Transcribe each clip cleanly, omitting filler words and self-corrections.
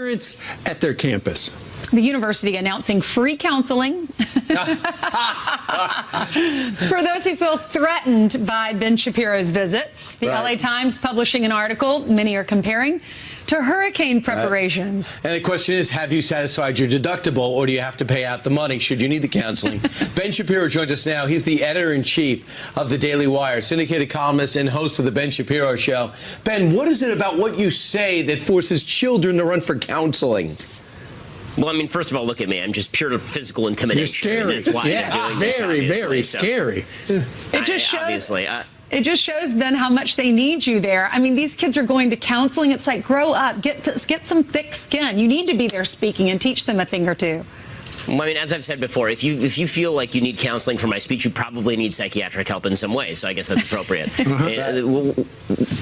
parents at their campus. The university announcing free counseling for those who feel threatened by Ben Shapiro's visit. The LA Times publishing an article many are comparing to hurricane preparations. And the question is, have you satisfied your deductible, or do you have to pay out the money should you need the counseling? Ben Shapiro joins us now. He's the editor-in-chief of the Daily Wire, syndicated columnist and host of the Ben Shapiro Show. Ben, what is it about what you say that forces children to run for counseling? Well, I mean, first of all, look at me. I'm just pure physical intimidation. You're scary. That's why I'm doing this, very scary. It just shows. Obviously. It just shows, Ben, how much they need you there. I mean, these kids are going to counseling. It's like, grow up, get some thick skin. You need to be there speaking and teach them a thing or two. Well, I mean, as I've said before, if you feel like you need counseling for my speech, you probably need psychiatric help in some way. So I guess that's appropriate.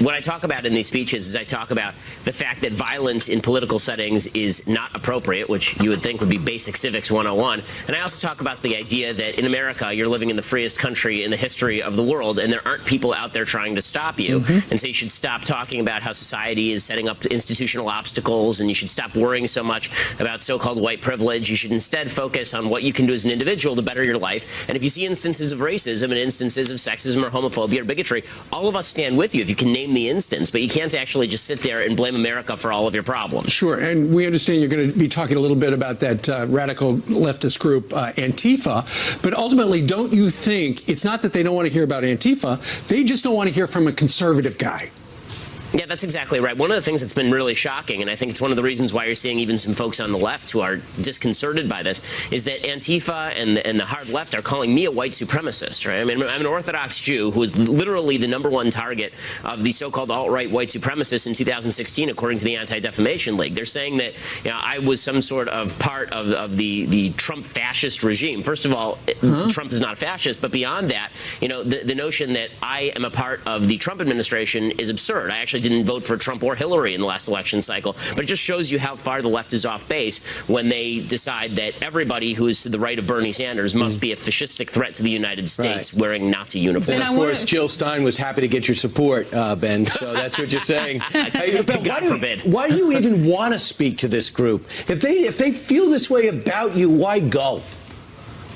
What I talk about in these speeches is I talk about the fact that violence in political settings is not appropriate, which you would think would be basic civics 101. And I also talk about the idea that in America, you're living in the freest country in the history of the world, and there aren't people out there trying to stop you. And so you should stop talking about how society is setting up institutional obstacles, and you should stop worrying so much about so-called white privilege. You should instead focus on what you can do as an individual to better your life. And if you see instances of racism and instances of sexism or homophobia or bigotry, all of us stand with you if you can name the instance, but you can't actually just sit there and blame America for all of your problems. Sure, and we understand you're going to be talking a little bit about that radical leftist group, Antifa, but ultimately, don't you think it's not that they don't want to hear about Antifa, they just don't want to hear from a conservative guy? Yeah, that's exactly right. One of the things that's been really shocking, and I think it's one of the reasons why you're seeing even some folks on the left who are disconcerted by this, is that Antifa and the hard left are calling me a white supremacist, right? I mean, I'm an Orthodox Jew who was literally the #1 target of the so-called alt-right white supremacists in 2016, according to the Anti-Defamation League. They're saying that, you know, I was some sort of part of the Trump fascist regime. First of all, Trump is not a fascist, but beyond that, you know, the notion that I am a part of the Trump administration is absurd. I actually didn't vote for Trump or Hillary in the last election cycle, but it just shows you how far the left is off base when they decide that everybody who is to the right of Bernie Sanders must be a fascistic threat to the United States wearing Nazi uniforms. And of course, Jill Stein was happy to get your support, Ben, so that's what you're saying. Hey, Ben, God forbid. Why do you even want to speak to this group? If they feel this way about you, why go?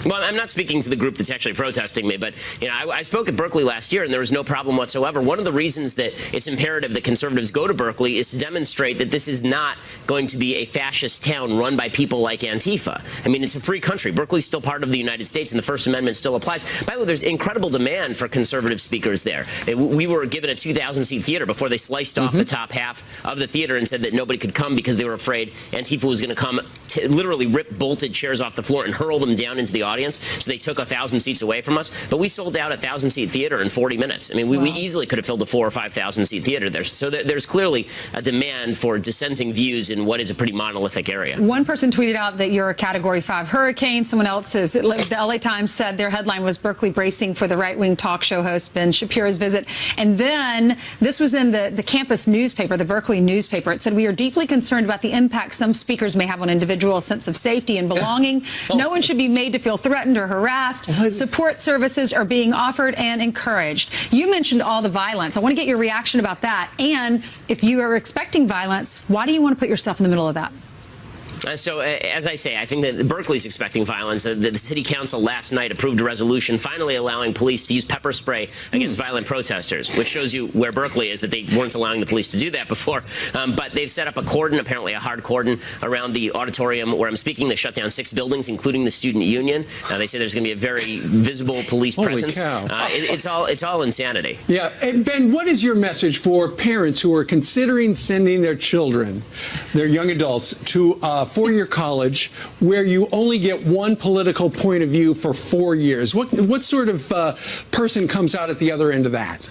Well, I'm not speaking to the group that's actually protesting me, but you know, I spoke at Berkeley last year, and there was no problem whatsoever. One of the reasons that it's imperative that conservatives go to Berkeley is to demonstrate that this is not going to be a fascist town run by people like Antifa. I mean, it's a free country. Berkeley's still part of the United States, and the First Amendment still applies. By the way, there's incredible demand for conservative speakers there. We were given a 2,000-seat theater before they sliced off the top half of the theater and said that nobody could come because they were afraid Antifa was going to come, literally rip bolted chairs off the floor and hurl them down into the audience. So they took 1,000 seats away from us, but we sold out a 1,000-seat theater in 40 minutes. I mean, we easily could have filled a 4,000 or 5,000-seat theater there. So there's clearly a demand for dissenting views in what is a pretty monolithic area. One person tweeted out that you're a Category 5 hurricane. Someone else says, the LA Times said their headline was Berkeley bracing for the right-wing talk show host Ben Shapiro's visit. And then this was in the campus newspaper, the Berkeley newspaper. It said, we are deeply concerned about the impact some speakers may have on individuals' sense of safety and belonging. No one should be made to feel threatened or harassed. Support services are being offered and encouraged. You mentioned all the violence. I want to get your reaction about that. And if you are expecting violence, why do you want to put yourself in the middle of that? So, as I say, I think that Berkeley's expecting violence. The city council last night approved a resolution finally allowing police to use pepper spray against violent protesters, which shows you where Berkeley is, that they weren't allowing the police to do that before. But they've set up a cordon, apparently a hard cordon, around the auditorium where I'm speaking. They shut down 6 buildings, including the student union. They say there's going to be a very visible police presence. It's all insanity. Yeah. And Ben, what is your message for parents who are considering sending their children, their young adults, to 4-year college where you only get one political point of view for 4 years? What sort of person comes out at the other end of that?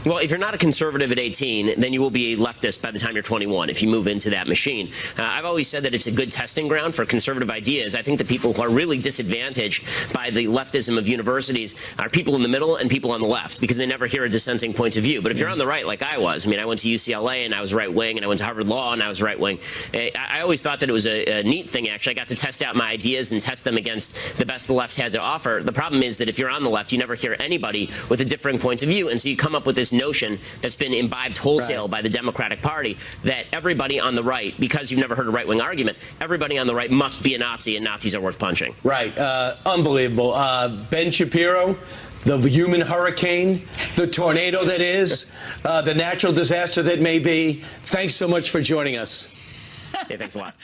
Well, if you're not a conservative at 18, then you will be a leftist by the time you're 21 if you move into that machine. I've always said that it's a good testing ground for conservative ideas. I think the people who are really disadvantaged by the leftism of universities are people in the middle and people on the left, because they never hear a dissenting point of view. But if you're on the right, like I was, I mean, I went to UCLA and I was right-wing, and I went to Harvard Law and I was right-wing. I always thought that it was a neat thing, actually. I got to test out my ideas and test them against the best the left had to offer. The problem is that if you're on the left, you never hear anybody with a differing point of view, and so you come up with this this notion that's been imbibed wholesale by the Democratic Party that everybody on the right, because you've never heard a right-wing argument, everybody on the right must be a Nazi and Nazis are worth punching. Right. Unbelievable. Ben Shapiro, the human hurricane, the tornado that is, the natural disaster that may be. Thanks so much for joining us. Hey, thanks a lot.